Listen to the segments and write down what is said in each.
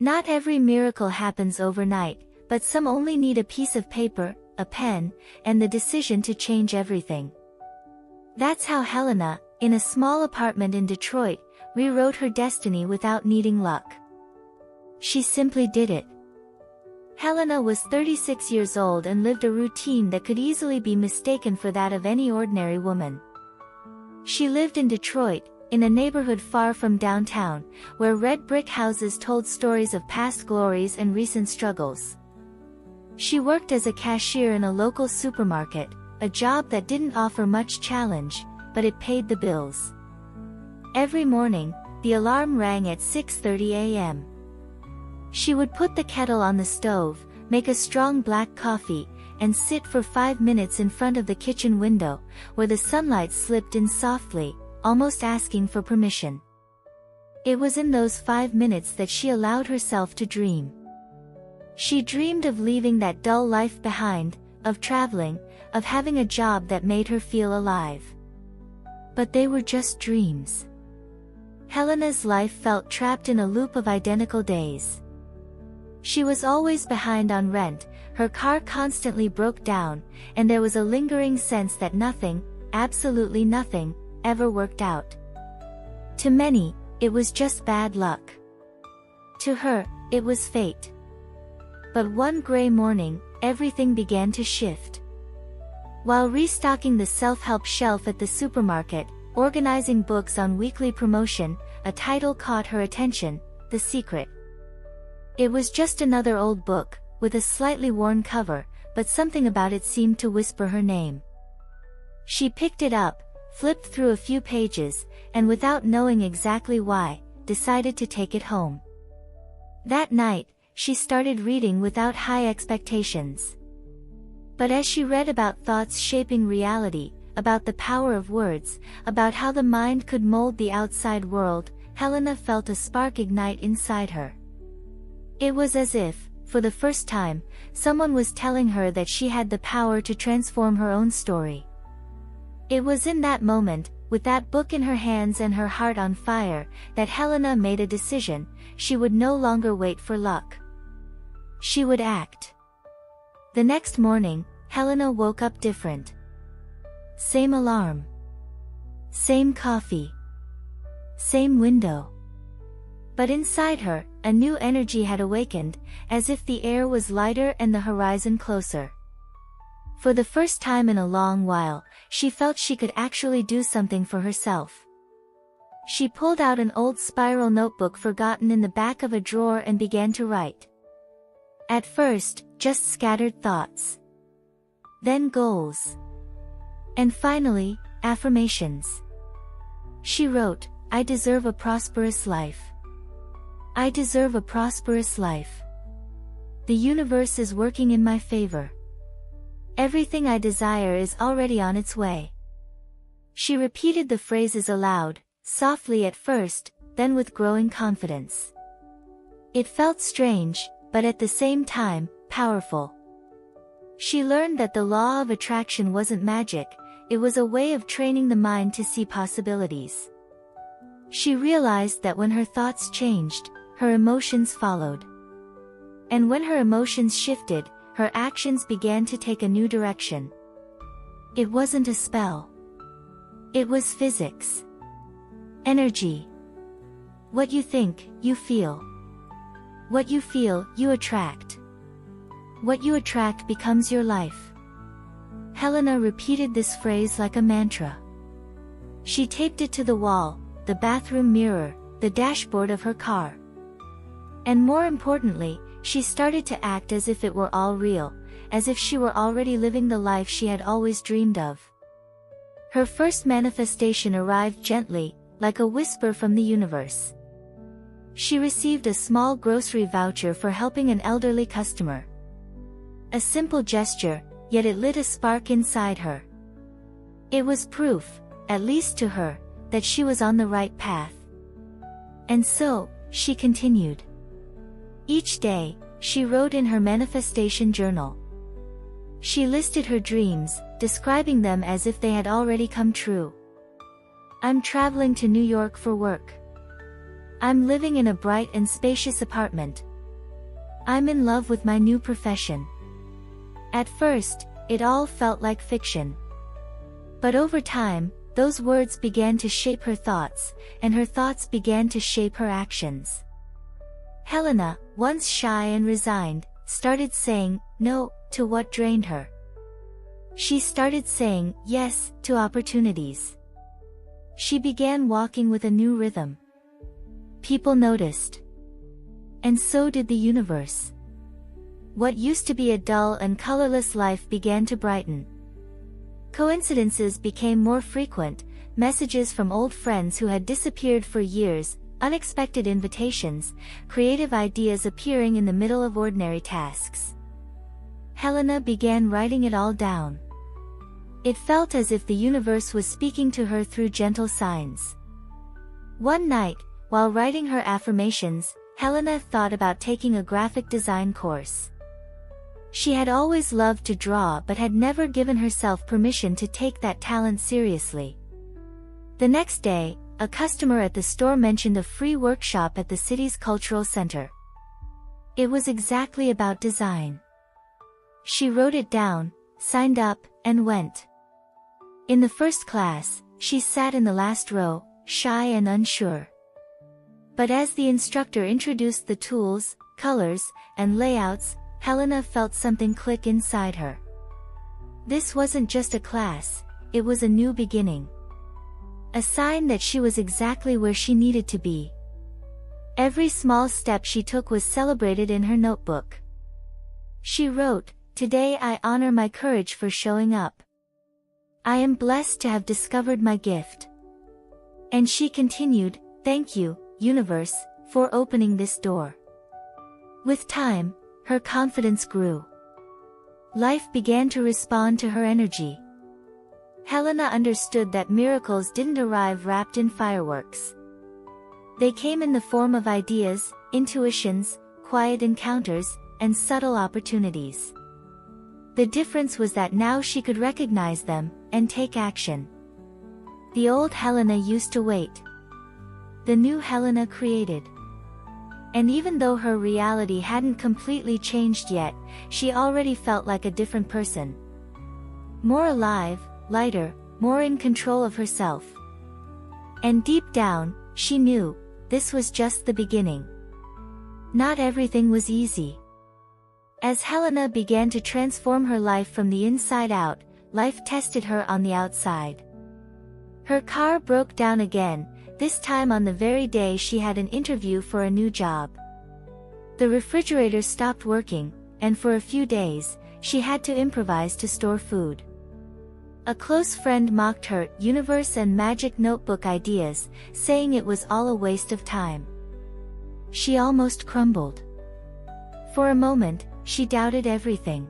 Not every miracle happens overnight, but some only need a piece of paper, a pen, and the decision to change everything. That's how Helena, in a small apartment in Detroit, rewrote her destiny without needing luck. She simply did it. Helena was 36 years old and lived a routine that could easily be mistaken for that of any ordinary woman. She lived in Detroit, in a neighborhood far from downtown, where red brick houses told stories of past glories and recent struggles. She worked as a cashier in a local supermarket, a job that didn't offer much challenge, but it paid the bills. Every morning, the alarm rang at 6:30 a.m. She would put the kettle on the stove, make a strong black coffee, and sit for 5 minutes in front of the kitchen window, where the sunlight slipped in softly, almost asking for permission. It was in those 5 minutes that she allowed herself to dream. She dreamed of leaving that dull life behind, of traveling, of having a job that made her feel alive. But they were just dreams. Helena's life felt trapped in a loop of identical days. She was always behind on rent, her car constantly broke down, and there was a lingering sense that nothing, absolutely nothing, ever worked out. To many, it was just bad luck. To her, it was fate. But one gray morning, everything began to shift. While restocking the self-help shelf at the supermarket, organizing books on weekly promotion, a title caught her attention, The Secret. It was just another old book, with a slightly worn cover, but something about it seemed to whisper her name. She picked it up, flipped through a few pages, and without knowing exactly why, decided to take it home. That night, she started reading without high expectations. But as she read about thoughts shaping reality, about the power of words, about how the mind could mold the outside world, Helena felt a spark ignite inside her. It was as if, for the first time, someone was telling her that she had the power to transform her own story. It was in that moment, with that book in her hands and her heart on fire, that Helena made a decision. She would no longer wait for luck. She would act. The next morning, Helena woke up different. Same alarm. Same coffee. Same window. But inside her, a new energy had awakened, as if the air was lighter and the horizon closer. For the first time in a long while, she felt she could actually do something for herself. She pulled out an old spiral notebook forgotten in the back of a drawer and began to write. At first, just scattered thoughts. Then goals. And finally, affirmations. She wrote, "I deserve a prosperous life. I deserve a prosperous life. The universe is working in my favor. Everything I desire is already on its way." She repeated the phrases aloud, softly at first, then with growing confidence. It felt strange, but at the same time, powerful. She learned that the law of attraction wasn't magic, it was a way of training the mind to see possibilities. She realized that when her thoughts changed, her emotions followed. And when her emotions shifted, her actions began to take a new direction. It wasn't a spell. It was physics. Energy. What you think, you feel. What you feel, you attract. What you attract becomes your life. Helena repeated this phrase like a mantra. She taped it to the wall, the bathroom mirror, the dashboard of her car. And more importantly, she started to act as if it were all real, as if she were already living the life she had always dreamed of. Her first manifestation arrived gently, like a whisper from the universe. She received a small grocery voucher for helping an elderly customer. A simple gesture, yet it lit a spark inside her. It was proof, at least to her, that she was on the right path. And so, she continued. Each day, she wrote in her manifestation journal. She listed her dreams, describing them as if they had already come true. I'm traveling to New York for work. I'm living in a bright and spacious apartment, I'm in love with my new profession. At first, it all felt like fiction. But over time, those words began to shape her thoughts, and her thoughts began to shape her actions. Helena, once shy and resigned, started saying no to what drained her. She started saying yes to opportunities. She began walking with a new rhythm. People noticed. And so did the universe. What used to be a dull and colorless life began to brighten. Coincidences became more frequent, messages from old friends who had disappeared for years, unexpected invitations, creative ideas appearing in the middle of ordinary tasks. Helena began writing it all down. It felt as if the universe was speaking to her through gentle signs. One night, while writing her affirmations, Helena thought about taking a graphic design course. She had always loved to draw but had never given herself permission to take that talent seriously. The next day, a customer at the store mentioned a free workshop at the city's cultural center. It was exactly about design. She wrote it down, signed up, and went. In the first class, she sat in the last row, shy and unsure. But as the instructor introduced the tools, colors, and layouts, Helena felt something click inside her. This wasn't just a class, it was a new beginning. A sign that she was exactly where she needed to be. Every small step she took was celebrated in her notebook. She wrote, "Today I honor my courage for showing up. I am blessed to have discovered my gift." And she continued, "Thank you, universe, for opening this door." With time, her confidence grew. Life began to respond to her energy. Helena understood that miracles didn't arrive wrapped in fireworks. They came in the form of ideas, intuitions, quiet encounters, and subtle opportunities. The difference was that now she could recognize them and take action. The old Helena used to wait. The new Helena created. And even though her reality hadn't completely changed yet, she already felt like a different person. More alive, lighter, more in control of herself. And deep down, she knew, this was just the beginning. Not everything was easy. As Helena began to transform her life from the inside out, life tested her on the outside. Her car broke down again, this time on the very day she had an interview for a new job. The refrigerator stopped working, and for a few days, she had to improvise to store food. A close friend mocked her universe and magic notebook ideas, saying it was all a waste of time. She almost crumbled. For a moment, she doubted everything.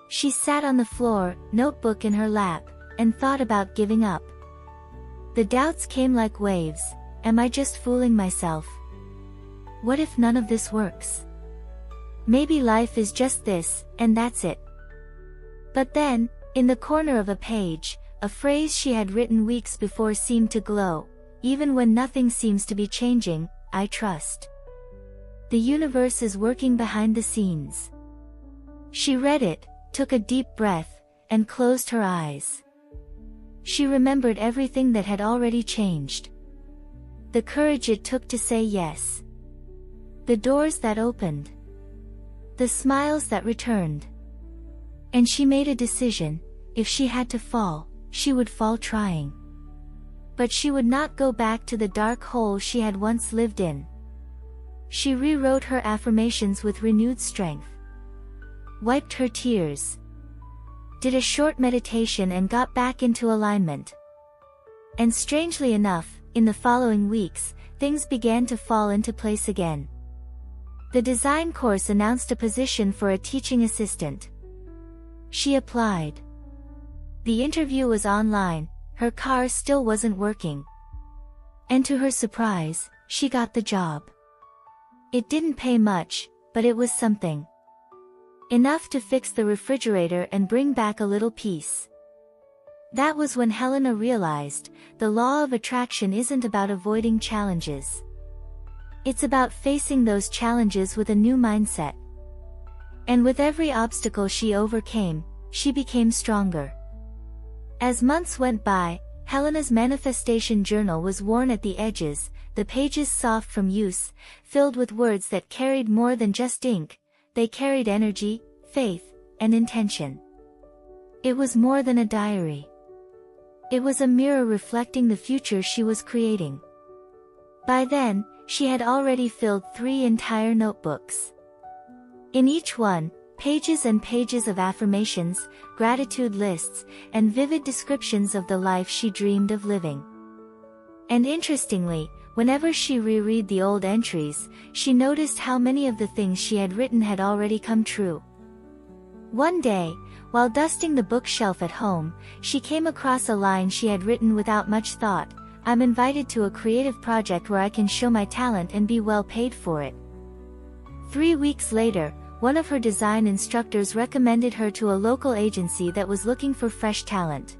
She sat on the floor, notebook in her lap, and thought about giving up. The doubts came like waves. Am I just fooling myself? What if none of this works? Maybe life is just this, and that's it. But then, in the corner of a page, a phrase she had written weeks before seemed to glow. Even when nothing seems to be changing, I trust. The universe is working behind the scenes. She read it, took a deep breath, and closed her eyes. She remembered everything that had already changed. The courage it took to say yes. The doors that opened. The smiles that returned. And she made a decision. If she had to fall, she would fall trying. But she would not go back to the dark hole she had once lived in. She rewrote her affirmations with renewed strength. Wiped her tears. Did a short meditation and got back into alignment. And strangely enough, in the following weeks, things began to fall into place again. The design course announced a position for a teaching assistant. She applied. The interview was online, her car still wasn't working. And to her surprise, she got the job. It didn't pay much, but it was something. Enough to fix the refrigerator and bring back a little peace. That was when Helena realized, the law of attraction isn't about avoiding challenges. It's about facing those challenges with a new mindset. And with every obstacle she overcame, she became stronger. As months went by, Helena's manifestation journal was worn at the edges, the pages soft from use, filled with words that carried more than just ink. They carried energy, faith, and intention. It was more than a diary. It was a mirror reflecting the future she was creating. By then, she had already filled 3 entire notebooks. In each one, pages and pages of affirmations, gratitude lists, and vivid descriptions of the life she dreamed of living. And interestingly, whenever she reread the old entries, she noticed how many of the things she had written had already come true. One day, while dusting the bookshelf at home, she came across a line she had written without much thought: "I'm invited to a creative project where I can show my talent and be well paid for it." 3 weeks later, one of her design instructors recommended her to a local agency that was looking for fresh talent.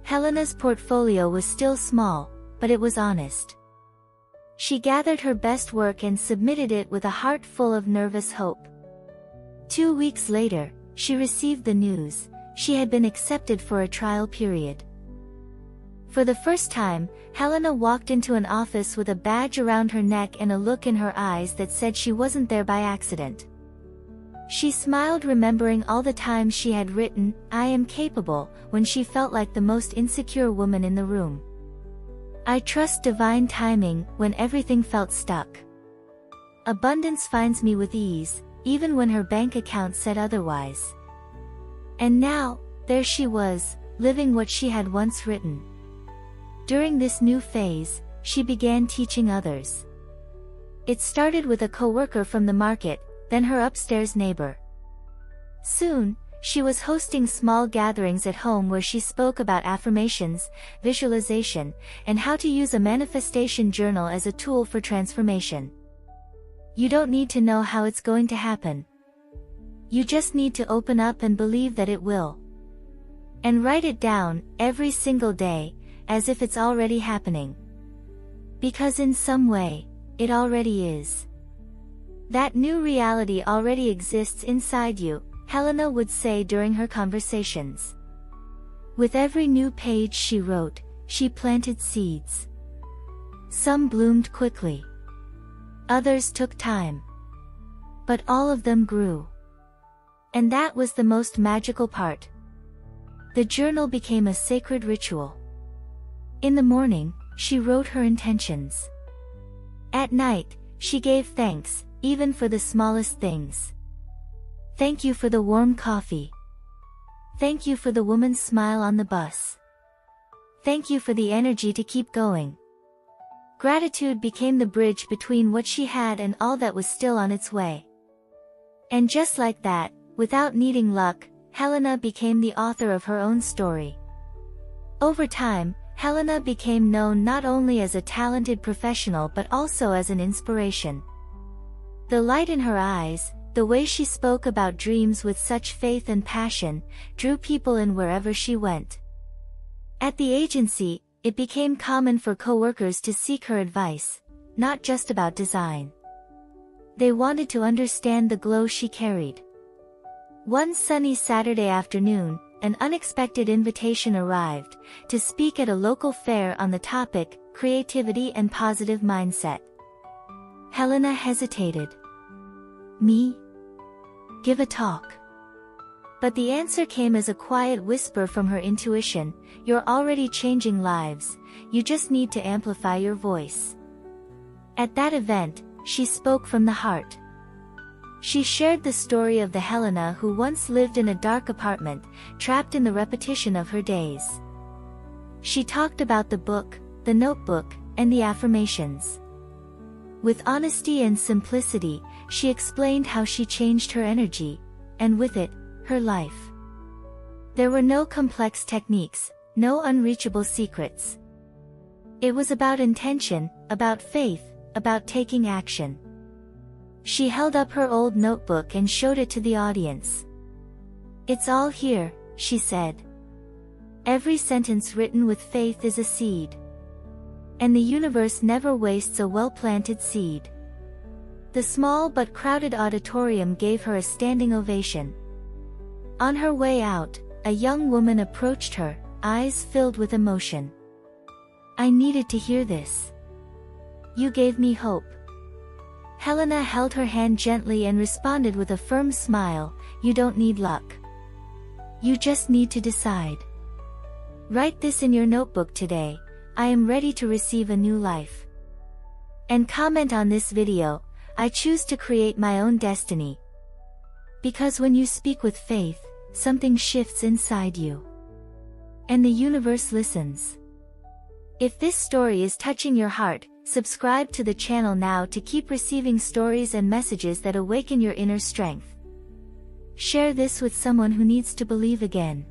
Helena's portfolio was still small, but it was honest. She gathered her best work and submitted it with a heart full of nervous hope. 2 weeks later, she received the news: she had been accepted for a trial period. For the first time, Helena walked into an office with a badge around her neck and a look in her eyes that said she wasn't there by accident. She smiled, remembering all the times she had written, "I am capable," when she felt like the most insecure woman in the room. "I trust divine timing," when everything felt stuck. "Abundance finds me with ease," even when her bank account said otherwise. And now, there she was, living what she had once written. During this new phase, she began teaching others. It started with a coworker from the market, then her upstairs neighbor. Soon, she was hosting small gatherings at home where she spoke about affirmations, visualization, and how to use a manifestation journal as a tool for transformation. You don't need to know how it's going to happen. You just need to open up and believe that it will. And write it down, every single day, as if it's already happening. Because in some way, it already is. That new reality already exists inside you, Helena would say during her conversations. With every new page she wrote, she planted seeds. Some bloomed quickly. Others took time. But all of them grew. And that was the most magical part. The journal became a sacred ritual. In the morning, she wrote her intentions. At night, she gave thanks, even for the smallest things. Thank you for the warm coffee. Thank you for the woman's smile on the bus. Thank you for the energy to keep going. Gratitude became the bridge between what she had and all that was still on its way. And just like that, without needing luck, Helena became the author of her own story. Over time, Helena became known not only as a talented professional but also as an inspiration. The light in her eyes, the way she spoke about dreams with such faith and passion, drew people in wherever she went. At the agency, it became common for coworkers to seek her advice, not just about design. They wanted to understand the glow she carried. One sunny Saturday afternoon, an unexpected invitation arrived, to speak at a local fair on the topic, creativity and positive mindset. Helena hesitated. Me? Give a talk. But the answer came as a quiet whisper from her intuition: "You're already changing lives, you just need to amplify your voice." At that event, she spoke from the heart. She shared the story of the Helena who once lived in a dark apartment, trapped in the repetition of her days. She talked about the book, the notebook, and the affirmations. With honesty and simplicity, she explained how she changed her energy, and with it, her life. There were no complex techniques, no unreachable secrets. It was about intention, about faith, about taking action. She held up her old notebook and showed it to the audience. "It's all here," she said. "Every sentence written with faith is a seed. And the universe never wastes a well-planted seed. The small but crowded auditorium gave her a standing ovation. On her way out, a young woman approached her, eyes filled with emotion. "I needed to hear this. You gave me hope." Helena held her hand gently and responded with a firm smile, "You don't need luck. You just need to decide. Write this in your notebook today: I am ready to receive a new life. And comment on this video: I choose to create my own destiny." Because when you speak with faith, something shifts inside you. And the universe listens. If this story is touching your heart, subscribe to the channel now to keep receiving stories and messages that awaken your inner strength. Share this with someone who needs to believe again.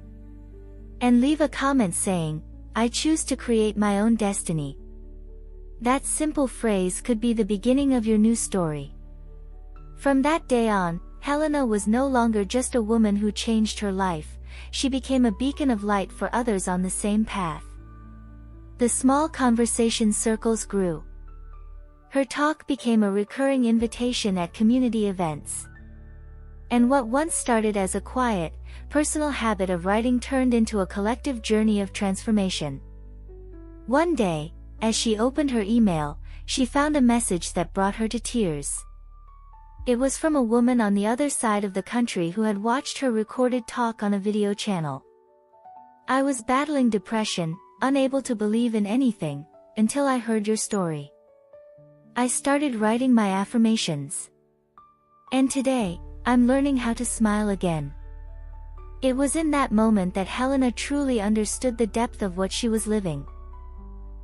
And leave a comment saying, "I choose to create my own destiny." That simple phrase could be the beginning of your new story. From that day on, Helena was no longer just a woman who changed her life, she became a beacon of light for others on the same path. The small conversation circles grew. Her talk became a recurring invitation at community events. And what once started as a quiet, personal habit of writing turned into a collective journey of transformation. One day, as she opened her email, she found a message that brought her to tears. It was from a woman on the other side of the country who had watched her recorded talk on a video channel. "I was battling depression, unable to believe in anything, until I heard your story. I started writing my affirmations. And today, I'm learning how to smile again." It was in that moment that Helena truly understood the depth of what she was living.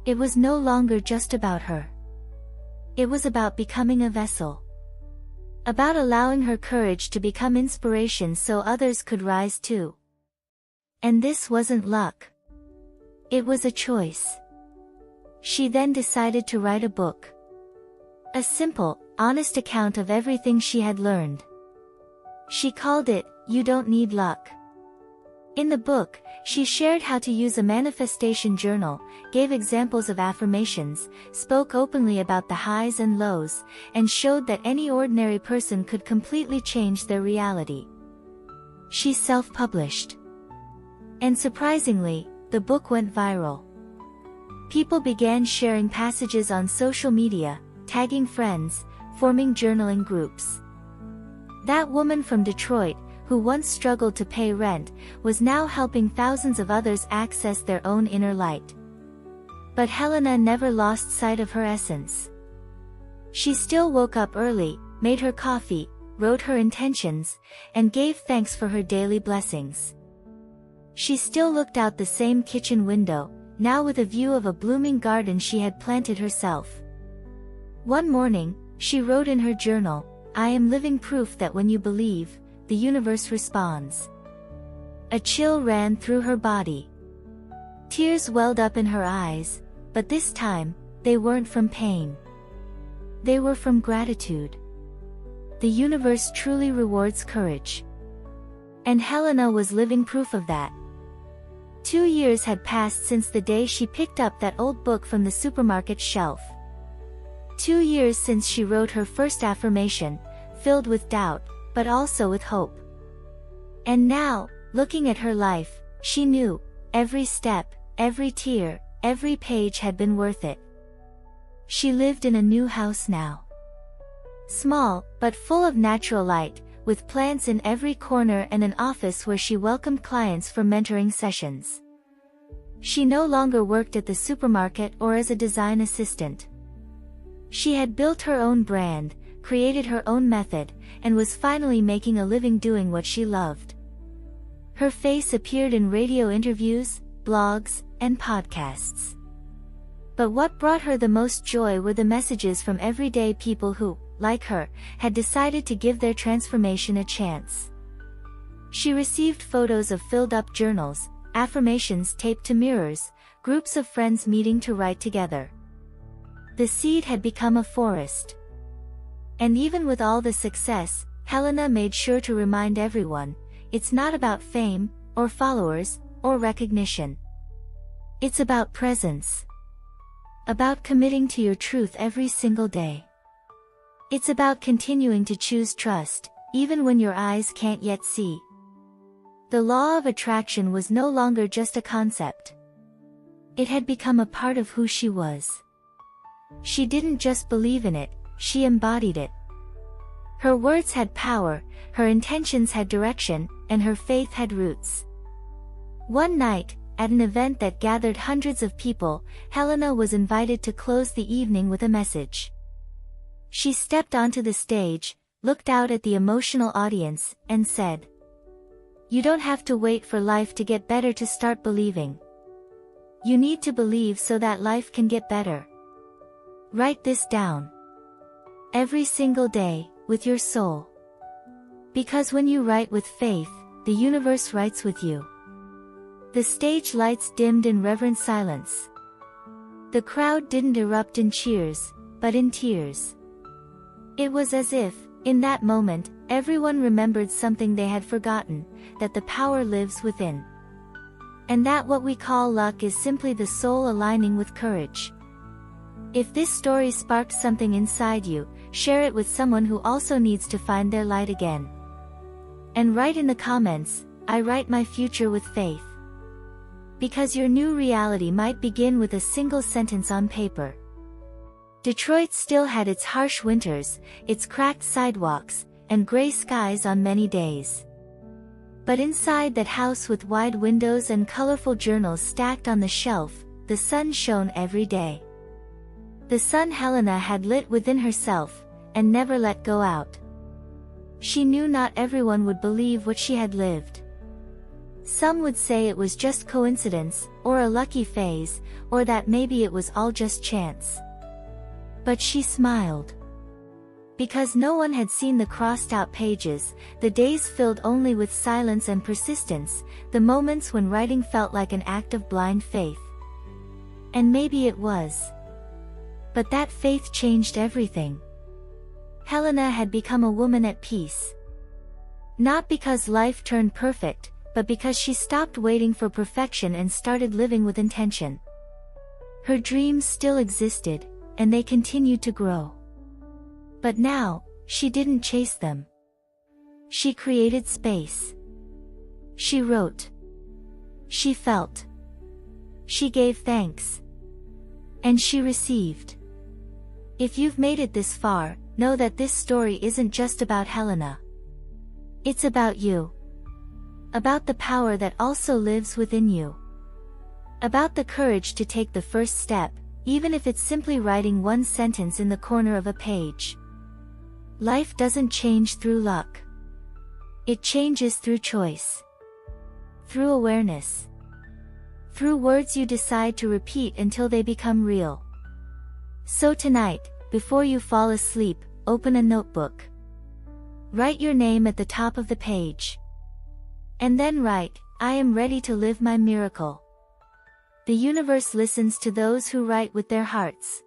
It was no longer just about her. It was about becoming a vessel. About allowing her courage to become inspiration so others could rise too. And this wasn't luck. It was a choice. She then decided to write a book. A simple, honest account of everything she had learned. She called it, "You Don't Need Luck." In the book, she shared how to use a manifestation journal, gave examples of affirmations, spoke openly about the highs and lows, and showed that any ordinary person could completely change their reality. She self-published. And surprisingly, the book went viral. People began sharing passages on social media, tagging friends, forming journaling groups. That woman from Detroit, who once struggled to pay rent, was now helping thousands of others access their own inner light. But Helena never lost sight of her essence. She still woke up early, made her coffee, wrote her intentions, and gave thanks for her daily blessings. She still looked out the same kitchen window, now with a view of a blooming garden she had planted herself. One morning, she wrote in her journal, "I am living proof that when you believe, the universe responds." A chill ran through her body. Tears welled up in her eyes, but this time, they weren't from pain. They were from gratitude. The universe truly rewards courage. And Helena was living proof of that. 2 years had passed since the day she picked up that old book from the supermarket shelf. 2 years since she wrote her first affirmation, filled with doubt, but also with hope. And now, looking at her life, she knew, every step, every tear, every page had been worth it. She lived in a new house now. Small, but full of natural light, with plants in every corner and an office where she welcomed clients for mentoring sessions. She no longer worked at the supermarket or as a design assistant. She had built her own brand, created her own method, and was finally making a living doing what she loved. Her face appeared in radio interviews, blogs, and podcasts. But what brought her the most joy were the messages from everyday people who, like her, had decided to give their transformation a chance. She received photos of filled-up journals, affirmations taped to mirrors, groups of friends meeting to write together. The seed had become a forest. And even with all the success, Helena made sure to remind everyone, it's not about fame, or followers, or recognition. It's about presence. About committing to your truth every single day. It's about continuing to choose trust, even when your eyes can't yet see. The law of attraction was no longer just a concept. It had become a part of who she was. She didn't just believe in it, she embodied it. Her words had power, her intentions had direction, and her faith had roots. One night, at an event that gathered hundreds of people, Helena was invited to close the evening with a message. She stepped onto the stage, looked out at the emotional audience, and said, "You don't have to wait for life to get better to start believing. You need to believe so that life can get better. Write this down. Every single day, with your soul. Because when you write with faith, the universe writes with you." The stage lights dimmed in reverent silence. The crowd didn't erupt in cheers, but in tears. It was as if, in that moment, everyone remembered something they had forgotten, that the power lives within. And that what we call luck is simply the soul aligning with courage. If this story sparked something inside you, share it with someone who also needs to find their light again. And write in the comments, "I write my future with faith." Because your new reality might begin with a single sentence on paper. Detroit still had its harsh winters, its cracked sidewalks, and gray skies on many days. But inside that house with wide windows and colorful journals stacked on the shelf, the sun shone every day. The sun Helena had lit within herself, and never let go out. She knew not everyone would believe what she had lived. Some would say it was just coincidence, or a lucky phase, or that maybe it was all just chance. But she smiled. Because no one had seen the crossed-out pages, the days filled only with silence and persistence, the moments when writing felt like an act of blind faith. And maybe it was. But that faith changed everything. Helena had become a woman at peace. Not because life turned perfect, but because she stopped waiting for perfection and started living with intention. Her dreams still existed, and they continued to grow. But now, she didn't chase them. She created space. She wrote. She felt. She gave thanks. And she received. If you've made it this far, know that this story isn't just about Helena. It's about you. About the power that also lives within you. About the courage to take the first step, even if it's simply writing one sentence in the corner of a page. Life doesn't change through luck. It changes through choice. Through awareness. Through words you decide to repeat until they become real. So tonight, before you fall asleep, open a notebook. Write your name at the top of the page. And then write, "I am ready to live my miracle." The universe listens to those who write with their hearts.